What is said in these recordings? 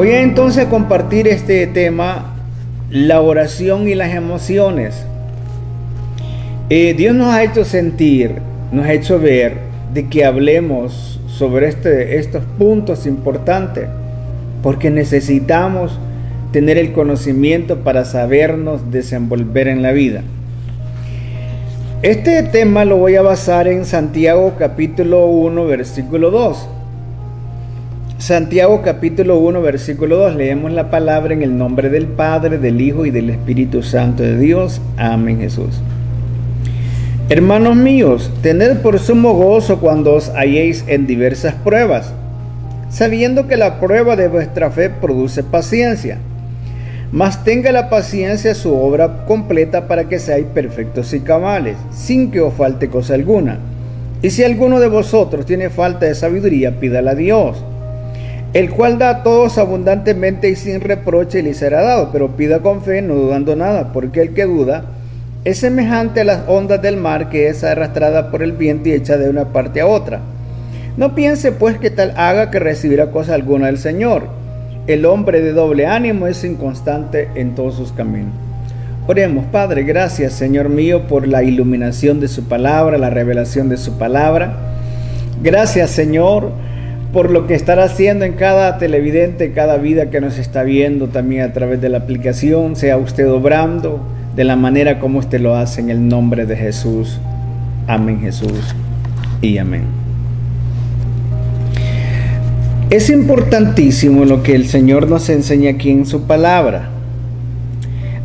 Voy a entonces compartir este tema, la oración y las emociones. Dios nos ha hecho sentir, nos ha hecho ver de que hablemos sobre estos puntos importantes, porque necesitamos tener el conocimiento para sabernos desenvolver en la vida. Este tema lo voy a basar en Santiago capítulo 1, versículo 2. Santiago capítulo 1, versículo 2. Leemos la palabra en el nombre del Padre, del Hijo y del Espíritu Santo de Dios. Amén, Jesús. Hermanos míos, tened por sumo gozo cuando os halléis en diversas pruebas, sabiendo que la prueba de vuestra fe produce paciencia. Mas tenga la paciencia su obra completa para que seáis perfectos y cabales, sin que os falte cosa alguna. Y si alguno de vosotros tiene falta de sabiduría, pídala a Dios, el cual da a todos abundantemente y sin reproche, y le será dado. Pero pida con fe, no dudando nada, porque el que duda es semejante a las ondas del mar, que es arrastrada por el viento y hecha de una parte a otra. No piense pues que tal haga que recibirá cosa alguna del Señor. El hombre de doble ánimo es inconstante en todos sus caminos. Oremos. Padre, gracias, Señor mío, por la iluminación de su palabra, la revelación de su palabra. Gracias, Señor, por lo que estará haciendo en cada televidente, cada vida que nos está viendo también a través de la aplicación. Sea usted obrando de la manera como usted lo hace, en el nombre de Jesús. Amén, Jesús, y amén. Es importantísimo lo que el Señor nos enseña aquí en su palabra.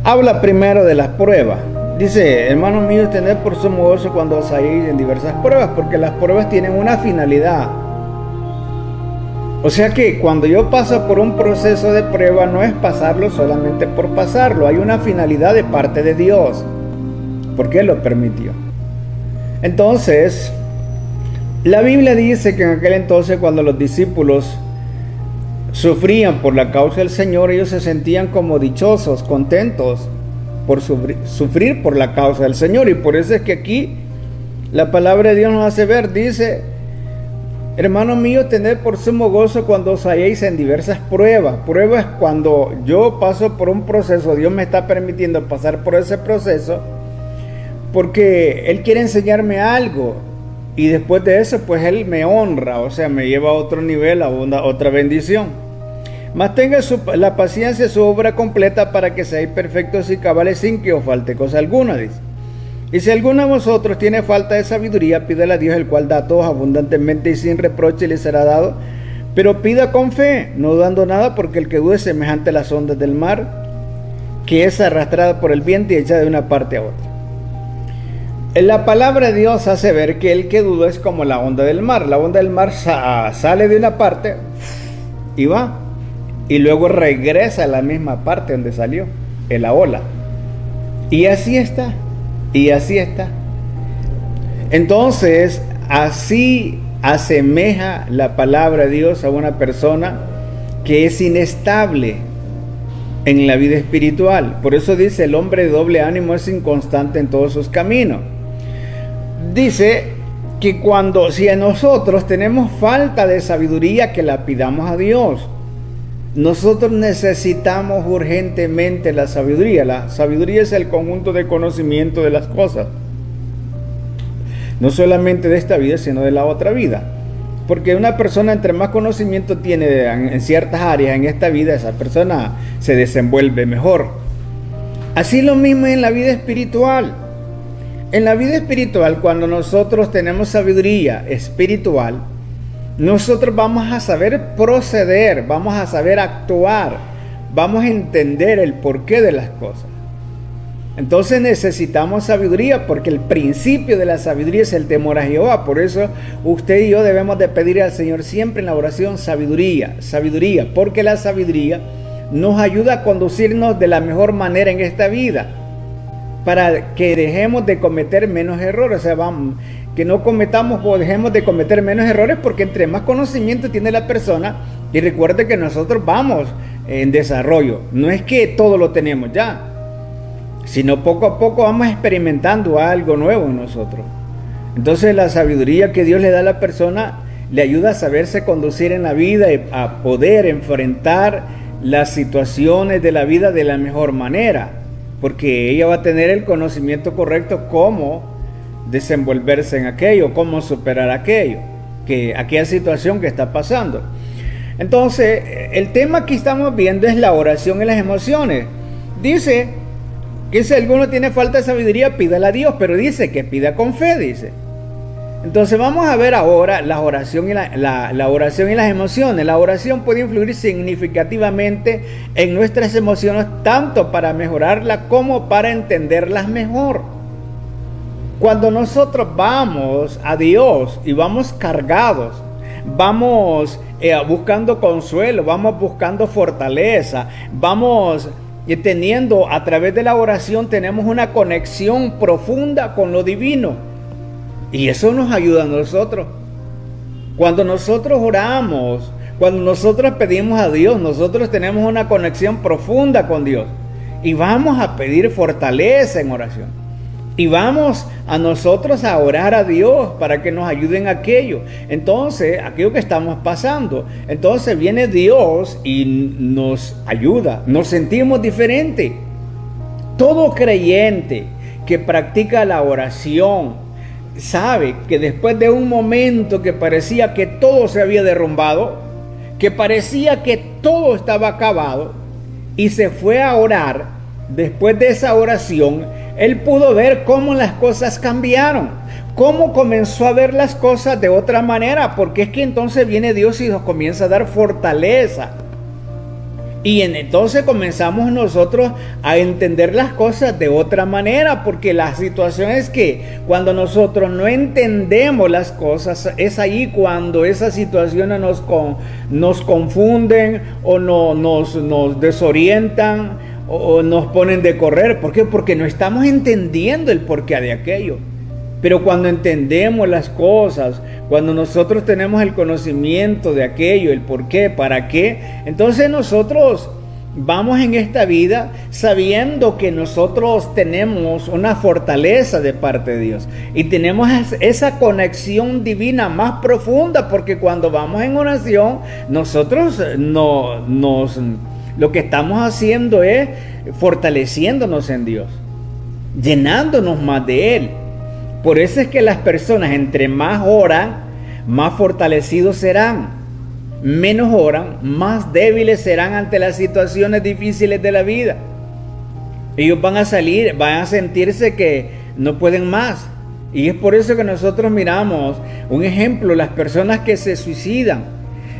Habla primero de las pruebas. Dice: hermanos míos, tened por sumo gozo cuando os halléis en diversas pruebas, porque las pruebas tienen una finalidad. O sea que cuando yo paso por un proceso de prueba, no es pasarlo solamente por pasarlo. Hay una finalidad de parte de Dios, porque Él lo permitió. Entonces, la Biblia dice que en aquel entonces, cuando los discípulos sufrían por la causa del Señor, ellos se sentían como dichosos, contentos por sufrir por la causa del Señor. Y por eso es que aquí la palabra de Dios nos hace ver, dice: hermanos míos, tened por sumo gozo cuando os halléis en diversas pruebas. Pruebas cuando yo paso por un proceso, Dios me está permitiendo pasar por ese proceso, porque Él quiere enseñarme algo. Y después de eso, pues Él me honra, o sea, me lleva a otro nivel, a otra bendición. Mas tenga la paciencia su obra completa para que seáis perfectos y cabales, sin que os falte cosa alguna, dice. Y si alguno de vosotros tiene falta de sabiduría, pídale a Dios, el cual da a todos abundantemente y sin reproche, y le será dado. Pero pida con fe, no dudando nada, porque el que duda es semejante a las ondas del mar, que es arrastrada por el viento y echada de una parte a otra. La palabra de Dios hace ver que el que duda es como la onda del mar. La onda del mar sale de una parte y va, y luego regresa a la misma parte donde salió, en la ola. Y así está, y así está. Entonces, así asemeja la palabra de Dios a una persona que es inestable en la vida espiritual. Por eso dice: el hombre de doble ánimo es inconstante en todos sus caminos. Dice que si a nosotros tenemos falta de sabiduría, que la pidamos a Dios. Nosotros necesitamos urgentemente la sabiduría. La sabiduría es el conjunto de conocimiento de las cosas, no solamente de esta vida, sino de la otra vida. Porque una persona, entre más conocimiento tiene en ciertas áreas en esta vida, esa persona se desenvuelve mejor. Así lo mismo en la vida espiritual. En la vida espiritual, cuando nosotros tenemos sabiduría espiritual, nosotros vamos a saber proceder, vamos a saber actuar, vamos a entender el porqué de las cosas. Entonces necesitamos sabiduría, porque el principio de la sabiduría es el temor a Jehová. Por eso usted y yo debemos de pedir al Señor siempre en la oración sabiduría, porque la sabiduría nos ayuda a conducirnos de la mejor manera en esta vida, para que dejemos de cometer menos errores. O sea, que no cometamos o dejemos de cometer menos errores, porque entre más conocimiento tiene la persona, y recuerde que nosotros vamos en desarrollo, no es que todo lo tenemos ya, sino poco a poco vamos experimentando algo nuevo en nosotros. Entonces la sabiduría que Dios le da a la persona le ayuda a saberse conducir en la vida y a poder enfrentar las situaciones de la vida de la mejor manera, porque ella va a tener el conocimiento correcto cómo desenvolverse en aquello, cómo superar aquella situación que está pasando. Entonces, el tema que estamos viendo es la oración y las emociones. Dice que si alguno tiene falta de sabiduría, pídala a Dios, pero dice que pida con fe, dice. Entonces vamos a ver ahora la oración y la oración y las emociones. La oración puede influir significativamente en nuestras emociones, tanto para mejorarlas como para entenderlas mejor. Cuando nosotros vamos a Dios y vamos cargados, vamos buscando consuelo, vamos buscando fortaleza, vamos teniendo, a través de la oración tenemos una conexión profunda con lo divino. Y eso nos ayuda a nosotros. Cuando nosotros oramos, cuando nosotros pedimos a Dios, nosotros tenemos una conexión profunda con Dios. Y vamos a pedir fortaleza en oración. Y vamos a nosotros a orar a Dios para que nos ayude en aquello. Entonces, aquello que estamos pasando. Entonces viene Dios y nos ayuda. Nos sentimos diferentes. Todo creyente que practica la oración sabe que después de un momento que parecía que todo se había derrumbado, que parecía que todo estaba acabado, y se fue a orar, después de esa oración, él pudo ver cómo las cosas cambiaron, cómo comenzó a ver las cosas de otra manera, porque es que entonces viene Dios y nos comienza a dar fortaleza. Y entonces comenzamos nosotros a entender las cosas de otra manera, porque la situación es que cuando nosotros no entendemos las cosas, es ahí cuando esas situaciones nos confunden o nos desorientan o nos ponen de correr. ¿Por qué? Porque no estamos entendiendo el porqué de aquello. Pero cuando entendemos las cosas, cuando nosotros tenemos el conocimiento de aquello, el por qué, para qué, entonces nosotros vamos en esta vida sabiendo que nosotros tenemos una fortaleza de parte de Dios y tenemos esa conexión divina más profunda, porque cuando vamos en oración, nosotros lo que estamos haciendo es fortaleciéndonos en Dios, llenándonos más de Él. Por eso es que las personas entre más oran, más fortalecidos serán. Menos oran, más débiles serán ante las situaciones difíciles de la vida. Ellos van a sentirse que no pueden más. Y es por eso que nosotros miramos un ejemplo, las personas que se suicidan.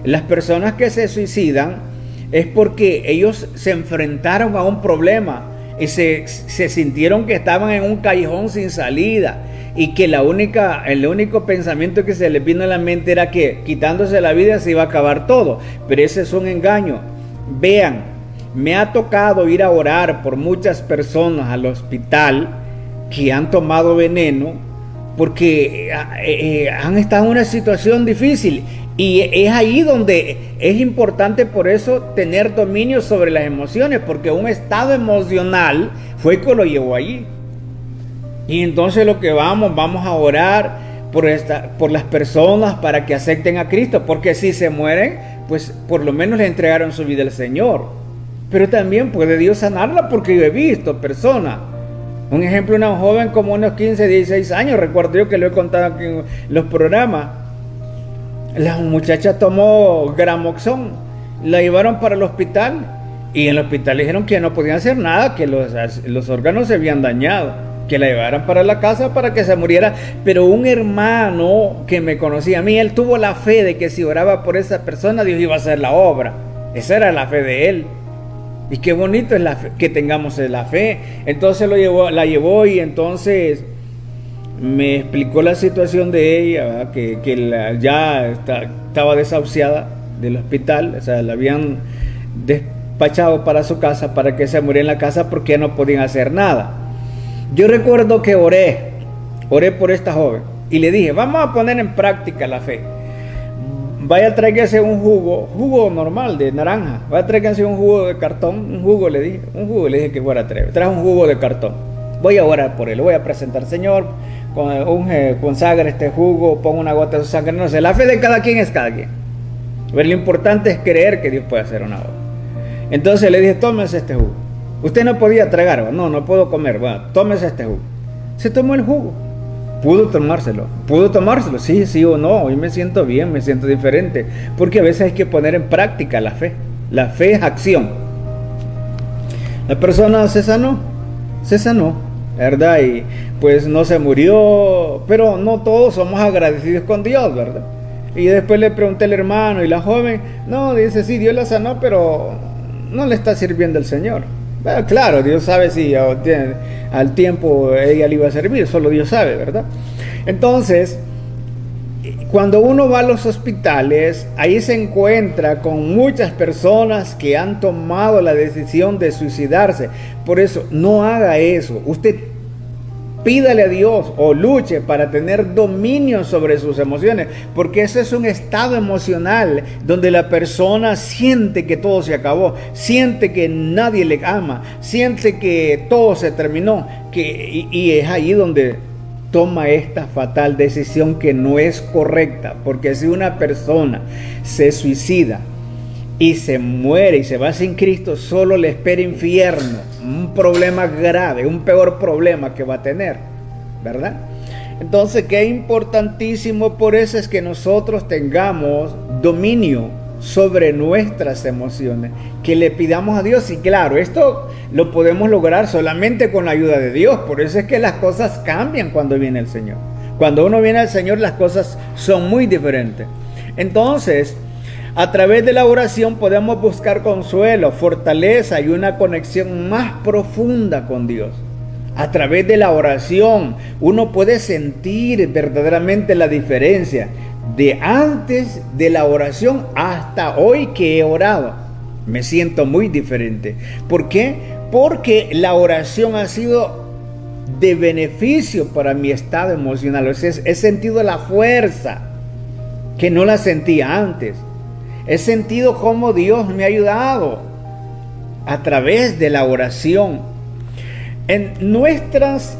Las personas que se suicidan es porque ellos se enfrentaron a un problema y se sintieron que estaban en un callejón sin salida. Y que el único pensamiento que se les vino a la mente era que quitándose la vida se iba a acabar todo. Pero ese es un engaño. Vean, me ha tocado ir a orar por muchas personas al hospital que han tomado veneno porque han estado en una situación difícil. Y es ahí donde es importante por eso tener dominio sobre las emociones, porque un estado emocional fue que lo llevó allí. Y entonces lo que vamos a orar por las personas para que acepten a Cristo, porque si se mueren, pues por lo menos le entregaron su vida al Señor. Pero también puede Dios sanarla, porque yo he visto personas. Un ejemplo, una joven como unos 15, 16 años, recuerdo yo que lo he contado aquí en los programas. La muchacha tomó Gramoxón, la llevaron para el hospital y en el hospital le dijeron que no podían hacer nada, que los órganos se habían dañado, que la llevaran para la casa para que se muriera. Pero un hermano que me conocía a mí, él tuvo la fe de que si oraba por esa persona, Dios iba a hacer la obra. Esa era la fe de él. Y qué bonito es que tengamos la fe. Entonces la llevó y entonces me explicó la situación de ella, ¿verdad? Que ya estaba desahuciada del hospital, o sea, la habían despachado para su casa para que se muriera en la casa porque ya no podían hacer nada. Yo recuerdo que oré por esta joven y le dije, vamos a poner en práctica la fe. Vaya, tráigase un jugo normal de naranja, vaya, tráigase un jugo de cartón, le dije que fuera a traer. Traje un jugo de cartón, voy a orar por él, lo voy a presentar, Señor, consagre este jugo, ponga una gota de su sangre, no sé, la fe de cada quien es cada quien. Pero lo importante es creer que Dios puede hacer una obra. Entonces le dije, tómese este jugo. Usted no podía tragar, no, no puedo comer, bueno, tómese este jugo. Se tomó el jugo. Pudo tomárselo, sí o no. Hoy me siento bien, me siento diferente. Porque a veces hay que poner en práctica la fe. La fe es acción. La persona se sanó, ¿verdad? Y pues no se murió, pero no todos somos agradecidos con Dios, ¿verdad? Y después le pregunté al hermano y la joven, no, dice, sí, Dios la sanó, pero no le está sirviendo el Señor. Bueno, claro, Dios sabe si al tiempo ella le iba a servir, solo Dios sabe, ¿verdad? Entonces, cuando uno va a los hospitales, ahí se encuentra con muchas personas que han tomado la decisión de suicidarse. Por eso, no haga eso. Usted pídale a Dios o luche para tener dominio sobre sus emociones, porque ese es un estado emocional donde la persona siente que todo se acabó, siente que nadie le ama, siente que todo se terminó, y es ahí donde toma esta fatal decisión que no es correcta, porque si una persona se suicida y se muere y se va sin Cristo, solo le espera infierno, un problema grave, un peor problema que va a tener, ¿verdad? Entonces, que es importantísimo, por eso es que nosotros tengamos dominio sobre nuestras emociones, que le pidamos a Dios. Y claro, esto lo podemos lograr solamente con la ayuda de Dios. Por eso es que las cosas cambian cuando viene el Señor. Cuando uno viene al Señor, las cosas son muy diferentes. Entonces, a través de la oración podemos buscar consuelo, fortaleza y una conexión más profunda con Dios. A través de la oración uno puede sentir verdaderamente la diferencia de antes de la oración hasta hoy que he orado. Me siento muy diferente. ¿Por qué? Porque la oración ha sido de beneficio para mi estado emocional. O sea, he sentido la fuerza que no la sentía antes. He sentido cómo Dios me ha ayudado a través de la oración. En nuestras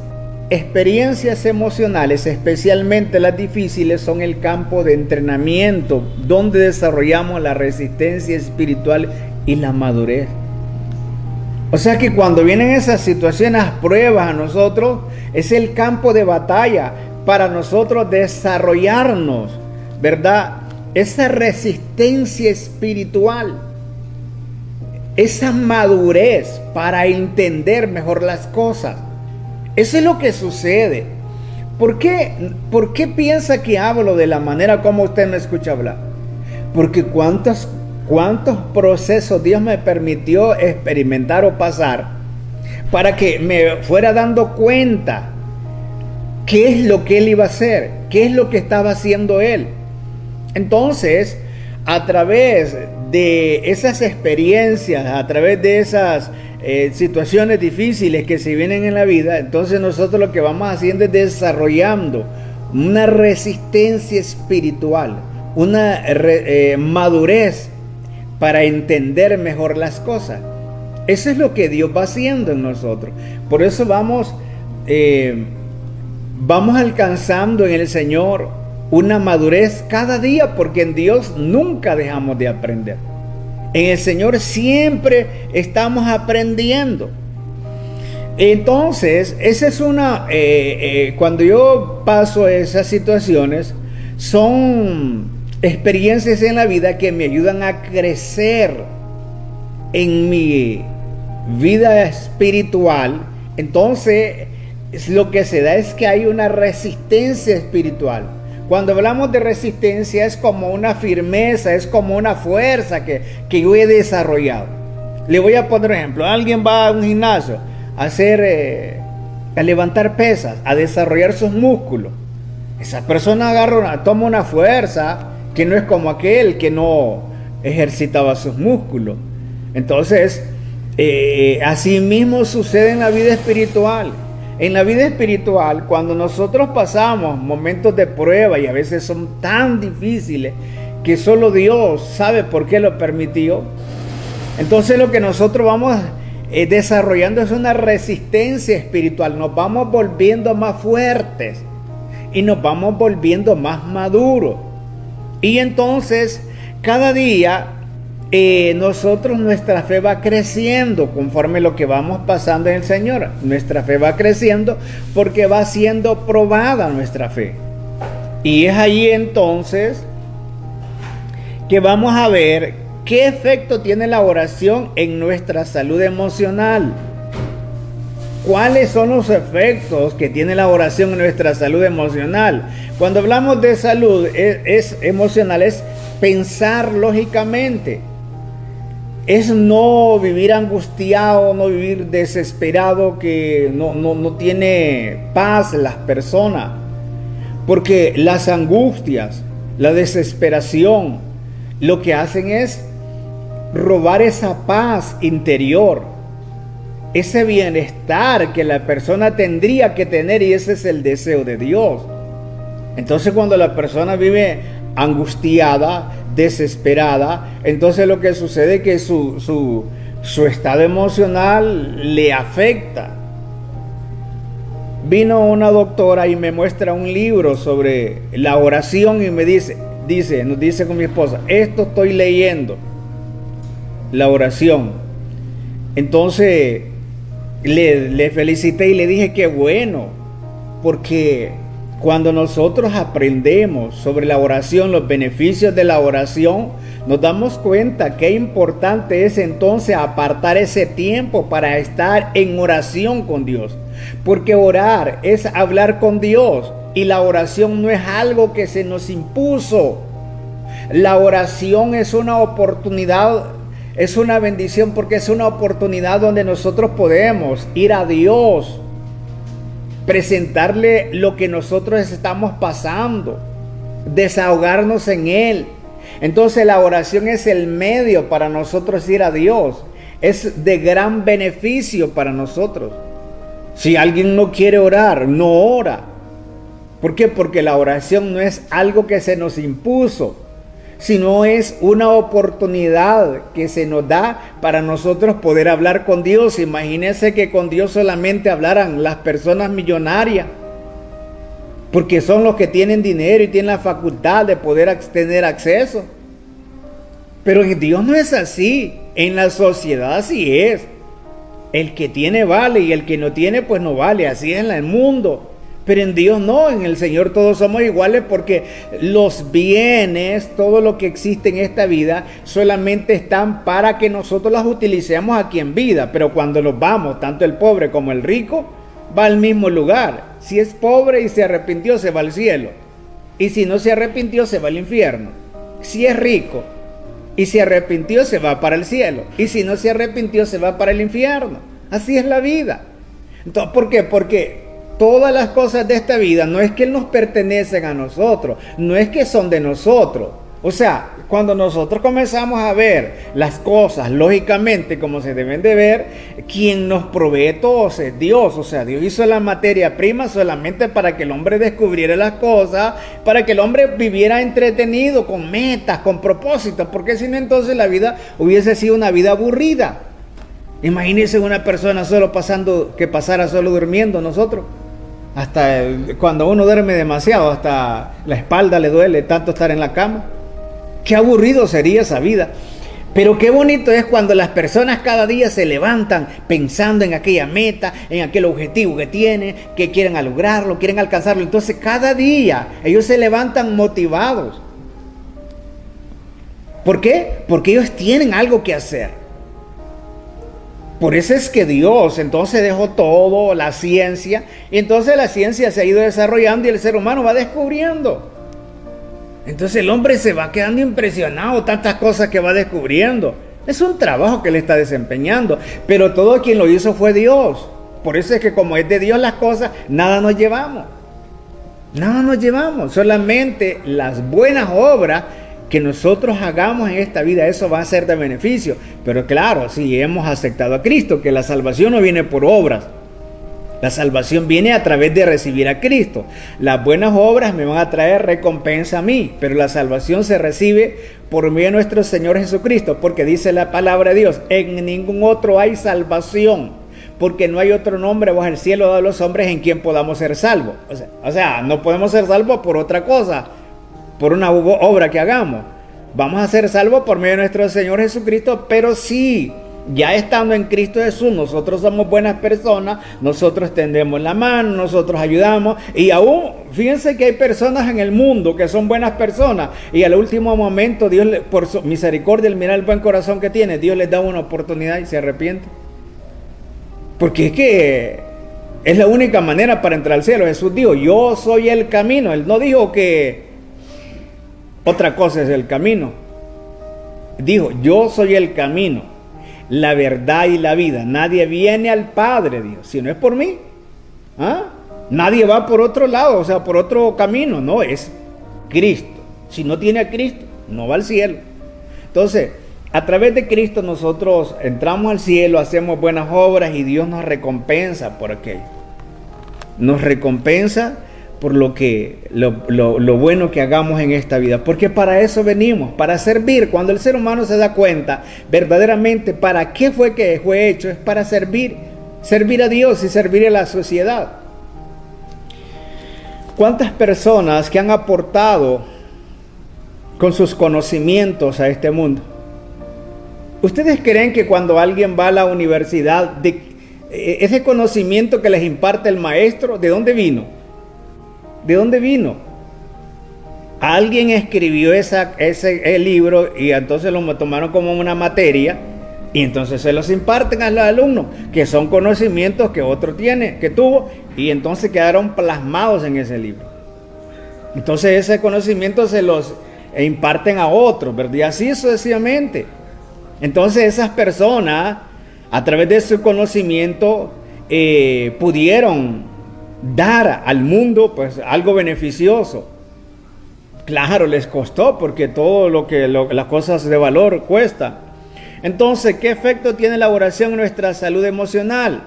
experiencias emocionales, especialmente las difíciles, son el campo de entrenamiento donde desarrollamos la resistencia espiritual y la madurez. O sea que cuando vienen esas situaciones, pruebas a nosotros, es el campo de batalla para nosotros desarrollarnos, ¿verdad? Esa resistencia espiritual, esa madurez para entender mejor las cosas. Eso es lo que sucede. ¿Por qué piensa que hablo de la manera como usted me escucha hablar? Porque cuántos procesos Dios me permitió experimentar o pasar para que me fuera dando cuenta qué es lo que Él iba a hacer, qué es lo que estaba haciendo Él. Entonces, a través de esas experiencias, a través de esas situaciones difíciles que se vienen en la vida, entonces nosotros lo que vamos haciendo es desarrollando una resistencia espiritual, una madurez para entender mejor las cosas. Eso es lo que Dios va haciendo en nosotros. Por eso vamos alcanzando en el Señor una madurez cada día, porque en Dios nunca dejamos de aprender. En el Señor siempre estamos aprendiendo. Entonces, esa es cuando yo paso esas situaciones, son experiencias en la vida que me ayudan a crecer en mi vida espiritual. Entonces, lo que se da es que hay una resistencia espiritual. Cuando hablamos de resistencia, es como una firmeza, es como una fuerza que yo he desarrollado. Le voy a poner un ejemplo. Alguien va a un gimnasio a levantar pesas, a desarrollar sus músculos. Esa persona toma una fuerza que no es como aquel que no ejercitaba sus músculos. Entonces, así mismo sucede en la vida espiritual. En la vida espiritual, cuando nosotros pasamos momentos de prueba y a veces son tan difíciles que solo Dios sabe por qué lo permitió, entonces lo que nosotros vamos desarrollando es una resistencia espiritual. Nos vamos volviendo más fuertes y nos vamos volviendo más maduros. Y entonces cada día nosotros, nuestra fe va creciendo conforme lo que vamos pasando en el Señor. Nuestra fe va creciendo porque va siendo probada nuestra fe. Y es ahí entonces que vamos a ver qué efecto tiene la oración en nuestra salud emocional. ¿Cuáles son los efectos que tiene la oración en nuestra salud emocional? Cuando hablamos de salud emocional, es pensar lógicamente. Es no vivir angustiado, no vivir desesperado, que no tiene paz las personas. Porque las angustias, la desesperación, lo que hacen es robar esa paz interior, ese bienestar que la persona tendría que tener, y ese es el deseo de Dios. Entonces, cuando la persona vive angustiada, desesperada, entonces lo que sucede es que su estado emocional le afecta. Vino una doctora y me muestra un libro sobre la oración y nos dice con mi esposa, esto estoy leyendo, la oración. Entonces le felicité y le dije que bueno, porque cuando nosotros aprendemos sobre la oración, los beneficios de la oración, nos damos cuenta qué importante es entonces apartar ese tiempo para estar en oración con Dios. Porque orar es hablar con Dios y la oración no es algo que se nos impuso. La oración es una oportunidad, es una bendición, porque es una oportunidad donde nosotros podemos ir a Dios, presentarle lo que nosotros estamos pasando, desahogarnos en Él. Entonces la oración es el medio para nosotros ir a Dios. Es de gran beneficio para nosotros. Si alguien no quiere orar, no ora. ¿Por qué? Porque la oración no es algo que se nos impuso, sino es una oportunidad que se nos da para nosotros poder hablar con Dios. Imagínense que con Dios solamente hablaran las personas millonarias, porque son los que tienen dinero y tienen la facultad de poder tener acceso. Pero en Dios no es así, en la sociedad así es. El que tiene vale y el que no tiene pues no vale, así es en el mundo. Pero en Dios no, en el Señor todos somos iguales, porque los bienes, todo lo que existe en esta vida, solamente están para que nosotros las utilicemos aquí en vida. Pero cuando nos vamos, tanto el pobre como el rico, va al mismo lugar. Si es pobre y se arrepintió, se va al cielo. Y si no se arrepintió, se va al infierno. Si es rico y se arrepintió, se va para el cielo. Y si no se arrepintió, se va para el infierno. Así es la vida. Entonces, ¿por qué? Porque todas las cosas de esta vida no es que nos pertenecen a nosotros, no es que son de nosotros. O sea, cuando nosotros comenzamos a ver las cosas lógicamente como se deben de ver, quien nos provee todo es Dios. O sea, Dios hizo la materia prima solamente para que el hombre descubriera las cosas, para que el hombre viviera entretenido, con metas, con propósitos, porque si no, entonces la vida hubiese sido una vida aburrida. Imagínense una persona que pasara solo durmiendo. Nosotros, hasta cuando uno duerme demasiado, hasta la espalda le duele tanto estar en la cama. Qué aburrido sería esa vida. Pero qué bonito es cuando las personas cada día se levantan pensando en aquella meta, en aquel objetivo que tienen, que quieren lograrlo, quieren alcanzarlo. Entonces cada día ellos se levantan motivados. ¿Por qué? Porque ellos tienen algo que hacer. Por eso es que Dios entonces dejó todo, la ciencia, y entonces la ciencia se ha ido desarrollando y el ser humano va descubriendo. Entonces el hombre se va quedando impresionado, tantas cosas que va descubriendo. Es un trabajo que le está desempeñando, pero todo quien lo hizo fue Dios. Por eso es que como es de Dios las cosas, nada nos llevamos. Nada nos llevamos, solamente las buenas obras que nosotros hagamos en esta vida, eso va a ser de beneficio. Pero claro, si hemos aceptado a Cristo, que la salvación no viene por obras. La salvación viene a través de recibir a Cristo. Las buenas obras me van a traer recompensa a mí, pero la salvación se recibe por medio de nuestro Señor Jesucristo, porque dice la palabra de Dios, en ningún otro hay salvación, porque no hay otro nombre bajo el cielo dado a los hombres en quien podamos ser salvos. O sea, no podemos ser salvos por otra cosa, por una obra que hagamos. vamos a ser salvos por medio de nuestro Señor Jesucristo, pero sí, ya estando en Cristo Jesús, nosotros somos buenas personas, nosotros tendemos la mano, nosotros ayudamos, y aún, fíjense que hay personas en el mundo que son buenas personas, y al último momento, Dios, por su misericordia, al mirar el buen corazón que tiene, Dios les da una oportunidad y se arrepiente. Porque es que es la única manera para entrar al cielo. Jesús dijo, yo soy el camino. Él no dijo que otra cosa es el camino. Dijo, yo soy el camino, la verdad y la vida. Nadie viene al Padre, dijo, si no es por mí. Nadie va por otro lado, o sea, por otro camino. No, es Cristo. Si no tiene a Cristo, no va al cielo. Entonces, a través de Cristo nosotros entramos al cielo, hacemos buenas obras y Dios nos recompensa por aquello. Nos recompensa por lo bueno que hagamos en esta vida, porque para eso venimos, para servir. Cuando el ser humano se da cuenta verdaderamente para qué fue que fue hecho, es para servir a Dios y servir a la sociedad. ¿Cuántas personas que han aportado con sus conocimientos a este mundo? ¿Ustedes creen que cuando alguien va a la universidad, ese conocimiento que les imparte el maestro, ¿de dónde vino? ¿De dónde vino? Alguien escribió ese libro y entonces lo tomaron como una materia y entonces se los imparten a los alumnos, que son conocimientos que otro que tuvo, y entonces quedaron plasmados en ese libro. Entonces ese conocimiento se los imparten a otros, ¿verdad? Y así sucesivamente. Entonces esas personas, a través de su conocimiento, pudieron dar al mundo pues algo beneficioso. Claro, les costó, porque todo las cosas de valor cuesta. Entonces, ¿qué efecto tiene la oración en nuestra salud emocional?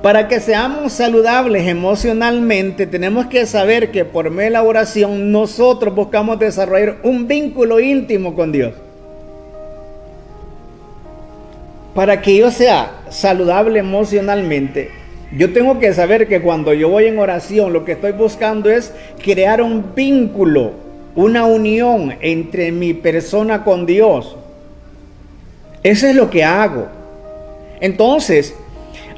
Para que seamos saludables emocionalmente, tenemos que saber que por medio de la oración nosotros buscamos desarrollar un vínculo íntimo con Dios. Para que yo sea saludable emocionalmente, yo tengo que saber que cuando yo voy en oración, lo que estoy buscando es crear un vínculo, una unión entre mi persona con Dios. Eso es lo que hago. Entonces,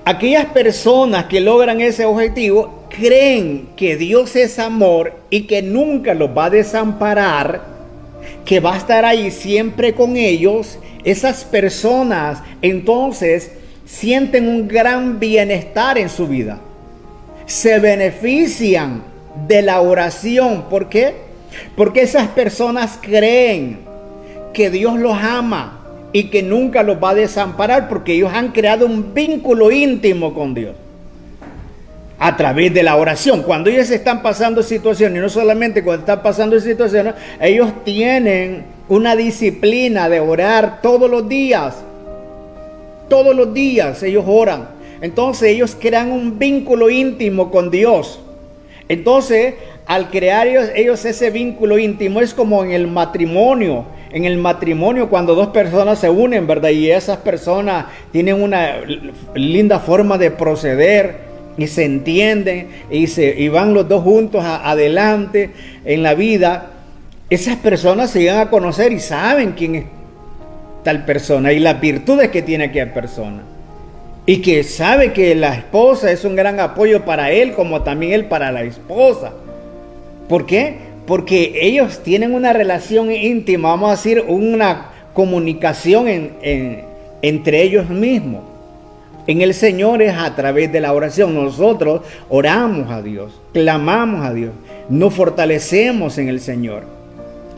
aquellas personas que logran ese objetivo creen que Dios es amor y que nunca los va a desamparar, que va a estar ahí siempre con ellos. Esas personas entonces sienten un gran bienestar en su vida. Se benefician de la oración. ¿Por qué? Porque esas personas creen que Dios los ama y que nunca los va a desamparar, porque ellos han creado un vínculo íntimo con Dios a través de la oración. Cuando ellos están pasando situaciones, y no solamente cuando están pasando situaciones, ellos tienen una disciplina de orar todos los días. Todos los días ellos oran. Entonces ellos crean un vínculo íntimo con Dios. Entonces, al crear ellos ese vínculo íntimo, es como en el matrimonio. En el matrimonio, cuando dos personas se unen, ¿verdad? Y esas personas tienen una linda forma de proceder y se entienden y van los dos juntos adelante en la vida. Esas personas se llegan a conocer y saben quién es tal persona y las virtudes que tiene aquella persona. Y que sabe que la esposa es un gran apoyo para él, como también él para la esposa. ¿Por qué? Porque ellos tienen una relación íntima, vamos a decir, una comunicación entre ellos mismos. En el Señor es a través de la oración. Nosotros oramos a Dios, clamamos a Dios, nos fortalecemos en el Señor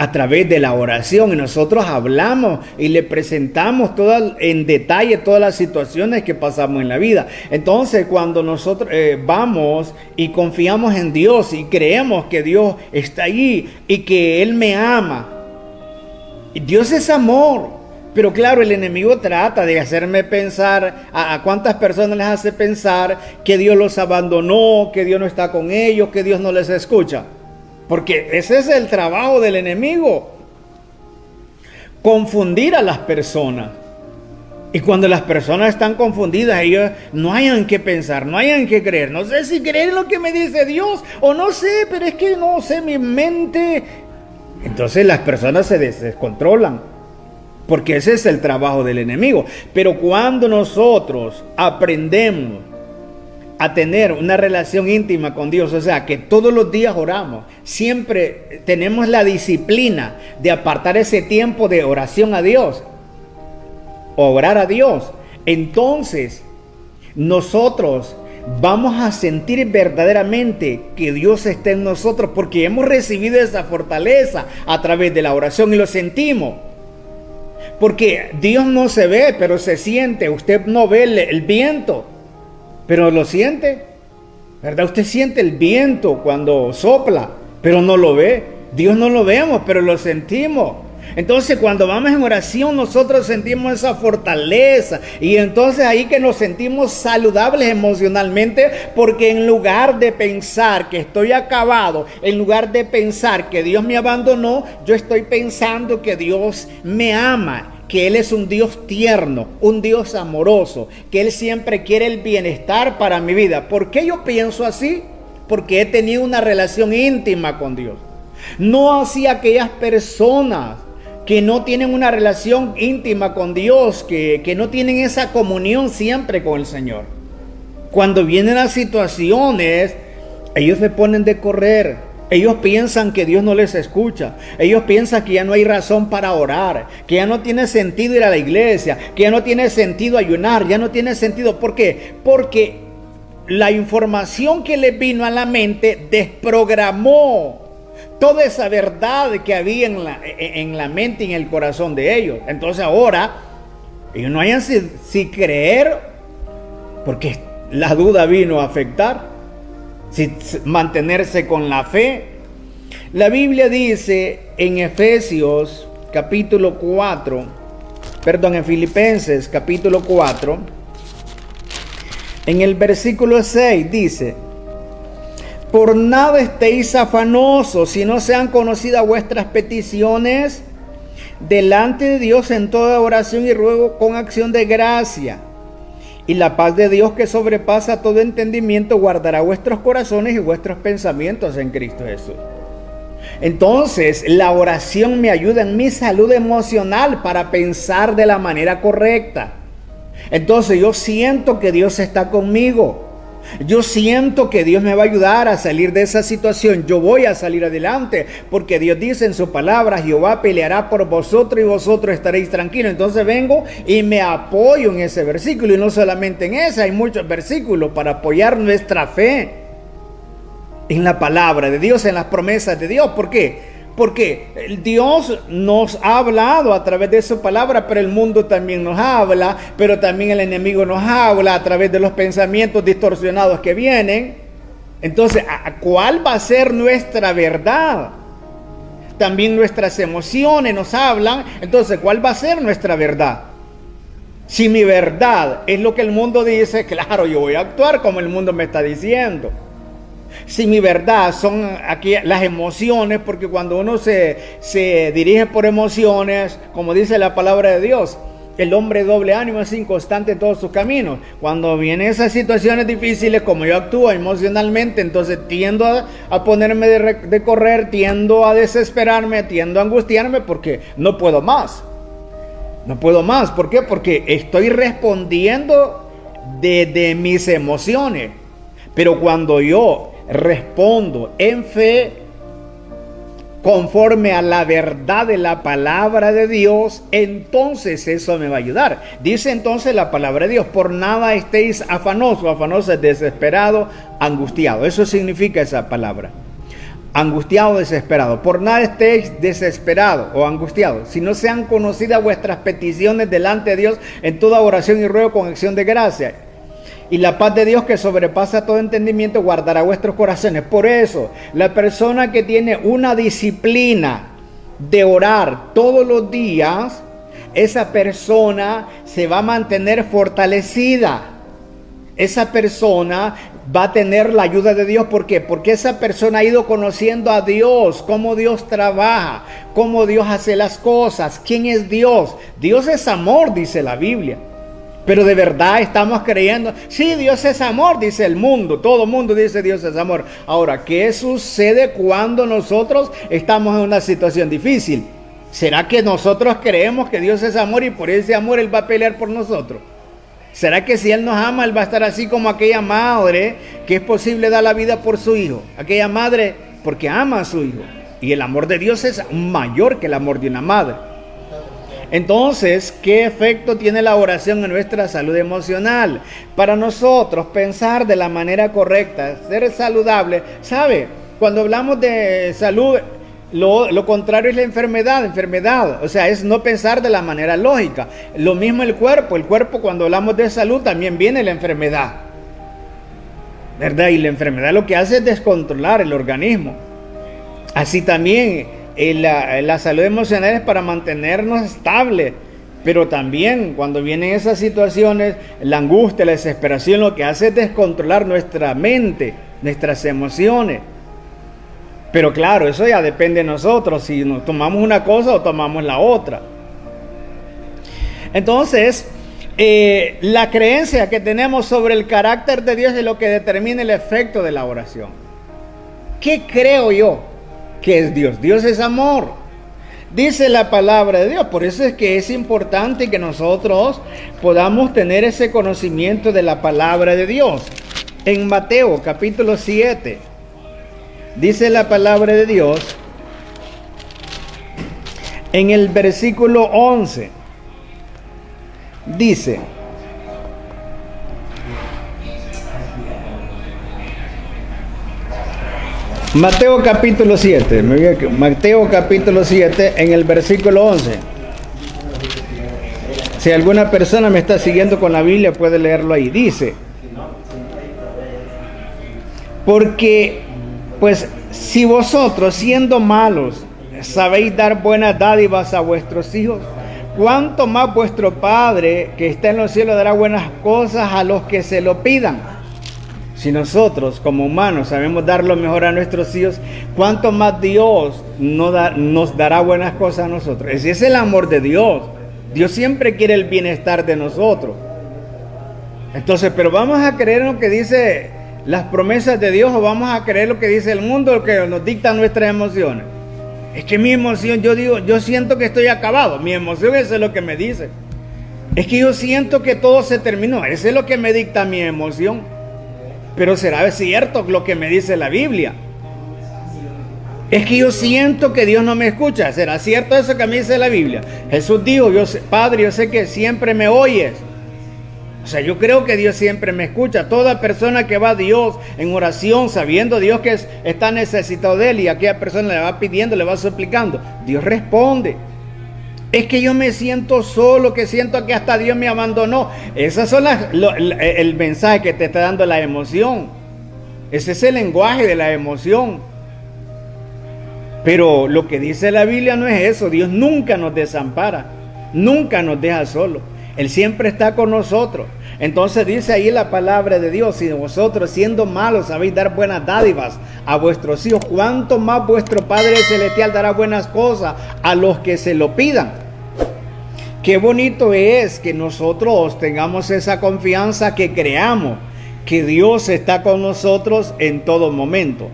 a través de la oración, y nosotros hablamos y le presentamos en detalle todas las situaciones que pasamos en la vida. Entonces, cuando nosotros vamos y confiamos en Dios y creemos que Dios está allí y que Él me ama, Dios es amor. Pero claro, el enemigo trata de hacerme pensar, a cuántas personas les hace pensar que Dios los abandonó, que Dios no está con ellos, que Dios no les escucha. Porque ese es el trabajo del enemigo, confundir a las personas. Y cuando las personas están confundidas, ellos no hayan que pensar, no hayan que creer. No sé si creer en lo que me dice Dios o no sé, pero es que no sé, mi mente Entonces las personas se descontrolan, porque ese es el trabajo del enemigo. Pero cuando nosotros aprendemos a tener una relación íntima con Dios, o sea, que todos los días oramos, siempre tenemos la disciplina de apartar ese tiempo de oración a Dios, o orar a Dios, entonces nosotros vamos a sentir verdaderamente que Dios está en nosotros, porque hemos recibido esa fortaleza a través de la oración y lo sentimos. Porque Dios no se ve, pero se siente. Usted no ve el viento, pero lo siente, ¿verdad? Usted siente el viento cuando sopla, pero no lo ve. Dios no lo vemos, pero lo sentimos. Entonces cuando vamos en oración nosotros sentimos esa fortaleza, y entonces ahí que nos sentimos saludables emocionalmente, porque en lugar de pensar que estoy acabado, en lugar de pensar que Dios me abandonó, yo estoy pensando que Dios me ama, que Él es un Dios tierno, un Dios amoroso, que Él siempre quiere el bienestar para mi vida. ¿Por qué yo pienso así? Porque he tenido una relación íntima con Dios. No así aquellas personas que no tienen una relación íntima con Dios, que no tienen esa comunión siempre con el Señor. Cuando vienen las situaciones, ellos se ponen de correr. Ellos piensan que Dios no les escucha. Ellos piensan que ya no hay razón para orar, que ya no tiene sentido ir a la iglesia, que ya no tiene sentido ayunar, ya no tiene sentido. ¿Por qué? Porque la información que les vino a la mente desprogramó toda esa verdad que había en la mente y en el corazón de ellos. Entonces ahora, ellos no hayan si creer, porque la duda vino a afectar, si mantenerse con la fe. La Biblia dice en Efesios capítulo 4, en Filipenses capítulo 4, en el versículo 6 dice: por nada estéis afanosos, si no sean conocidas vuestras peticiones delante de Dios en toda oración y ruego con acción de gracia. Y la paz de Dios, que sobrepasa todo entendimiento, guardará vuestros corazones y vuestros pensamientos en Cristo Jesús. Entonces, la oración me ayuda en mi salud emocional para pensar de la manera correcta. Entonces, yo siento que Dios está conmigo. Yo siento que Dios me va a ayudar a salir de esa situación. Yo voy a salir adelante, porque Dios dice en su palabra: Jehová peleará por vosotros y vosotros estaréis tranquilos. Entonces vengo y me apoyo en ese versículo, y no solamente en ese, hay muchos versículos para apoyar nuestra fe en la palabra de Dios, en las promesas de Dios. ¿Por qué? Porque Dios nos ha hablado a través de su palabra, pero el mundo también nos habla, pero también el enemigo nos habla a través de los pensamientos distorsionados que vienen. Entonces, ¿cuál va a ser nuestra verdad? También nuestras emociones nos hablan. Entonces, ¿cuál va a ser nuestra verdad? Si mi verdad es lo que el mundo dice, claro, yo voy a actuar como el mundo me está diciendo. Si mi verdad son aquí las emociones, porque cuando uno se dirige por emociones, como dice la palabra de Dios, el hombre doble ánimo es inconstante en todos sus caminos. Cuando vienen esas situaciones difíciles, como yo actúo emocionalmente, entonces tiendo a ponerme de correr, tiendo a desesperarme, tiendo a angustiarme, porque no puedo más. No puedo más. ¿Por qué? Porque estoy respondiendo de mis emociones. Pero cuando yo respondo en fe, conforme a la verdad de la palabra de Dios, entonces eso me va a ayudar. Dice entonces la palabra de Dios: por nada estéis afanosos. Afanoso es desesperado, angustiado. Eso significa esa palabra. Angustiado, desesperado. Por nada estéis desesperado o angustiado, si no sean conocidas vuestras peticiones delante de Dios en toda oración y ruego con acción de gracia. Y la paz de Dios, que sobrepasa todo entendimiento, guardará vuestros corazones. Por eso, la persona que tiene una disciplina de orar todos los días, esa persona se va a mantener fortalecida. Esa persona va a tener la ayuda de Dios. ¿Por qué? Porque esa persona ha ido conociendo a Dios, cómo Dios trabaja, cómo Dios hace las cosas, quién es Dios. Dios es amor, dice la Biblia. Pero de verdad estamos creyendo, sí, Dios es amor, dice el mundo, todo el mundo dice Dios es amor. Ahora, ¿qué sucede cuando nosotros estamos en una situación difícil? ¿Será que nosotros creemos que Dios es amor y por ese amor Él va a pelear por nosotros? ¿Será que si Él nos ama, Él va a estar así como aquella madre que es posible dar la vida por su hijo? Aquella madre porque ama a su hijo. Y el amor de Dios es mayor que el amor de una madre. Entonces, ¿qué efecto tiene la oración en nuestra salud emocional? Para nosotros pensar de la manera correcta, ser saludable, ¿sabe? Cuando hablamos de salud, lo contrario es la enfermedad, o sea, es no pensar de la manera lógica. Lo mismo el cuerpo cuando hablamos de salud también viene la enfermedad, ¿verdad? Y la enfermedad lo que hace es descontrolar el organismo. Así también la salud emocional es para mantenernos estables, pero también cuando vienen esas situaciones, la angustia, la desesperación, lo que hace es descontrolar nuestra mente, nuestras emociones. Pero claro, eso ya depende de nosotros, si nos tomamos una cosa o tomamos la otra. Entonces, la creencia que tenemos sobre el carácter de Dios es lo que determina el efecto de la oración. ¿Qué creo yo que es Dios? Dios es amor. Dice la palabra de Dios. Por eso es que es importante que nosotros podamos tener ese conocimiento de la palabra de Dios. En Mateo capítulo 7, dice la palabra de Dios, en el versículo 11, dice: Mateo capítulo 7, en el versículo 11. Si alguna persona me está siguiendo con la Biblia, puede leerlo ahí. Dice: porque, pues, si vosotros, siendo malos, sabéis dar buenas dádivas a vuestros hijos, ¿cuánto más vuestro Padre que está en los cielos dará buenas cosas a los que se lo pidan? Si nosotros como humanos sabemos dar lo mejor a nuestros hijos, ¿cuánto más Dios nos dará buenas cosas a nosotros? Ese es el amor de Dios. Dios siempre quiere el bienestar de nosotros. Entonces, pero ¿vamos a creer en lo que dice las promesas de Dios o vamos a creer lo que dice el mundo, lo que nos dictan nuestras emociones? Es que mi emoción, yo siento que estoy acabado. Mi emoción, eso es lo que me dice. Es que yo siento que todo se terminó. Eso es lo que me dicta mi emoción. Pero ¿será cierto lo que me dice la Biblia? Es que yo siento que Dios no me escucha. ¿Será cierto eso que me dice la Biblia? Jesús dijo: Padre, yo sé que siempre me oyes. O sea, yo creo que Dios siempre me escucha. Toda persona que va a Dios en oración, sabiendo Dios que está necesitado de Él, y aquella persona le va pidiendo, le va suplicando, Dios responde. Es que yo me siento solo, que siento que hasta Dios me abandonó. Esas son el mensaje que te está dando la emoción. Ese es el lenguaje de la emoción. Pero lo que dice la Biblia no es eso. Dios nunca nos desampara, nunca nos deja solo. Él siempre está con nosotros. Entonces dice ahí la palabra de Dios: si vosotros, siendo malos, sabéis dar buenas dádivas a vuestros hijos, ¿cuánto más vuestro Padre Celestial dará buenas cosas a los que se lo pidan? Qué bonito es que nosotros tengamos esa confianza, que creamos que Dios está con nosotros en todo momento.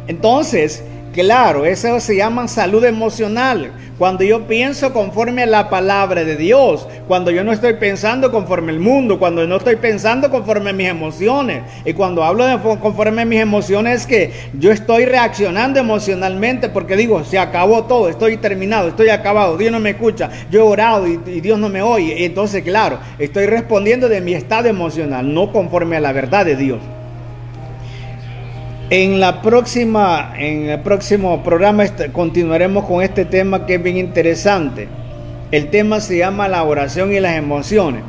Entonces, claro, eso se llama salud emocional. Cuando yo pienso conforme a la palabra de Dios, cuando yo no estoy pensando conforme al mundo, cuando no estoy pensando conforme a mis emociones. Y cuando hablo de conforme a mis emociones, es que yo estoy reaccionando emocionalmente porque digo: se acabó todo, estoy terminado, estoy acabado, Dios no me escucha, yo he orado y Dios no me oye. Y entonces, claro, estoy respondiendo de mi estado emocional, no conforme a la verdad de Dios. En el próximo programa continuaremos con este tema que es bien interesante. El tema se llama la oración y las emociones.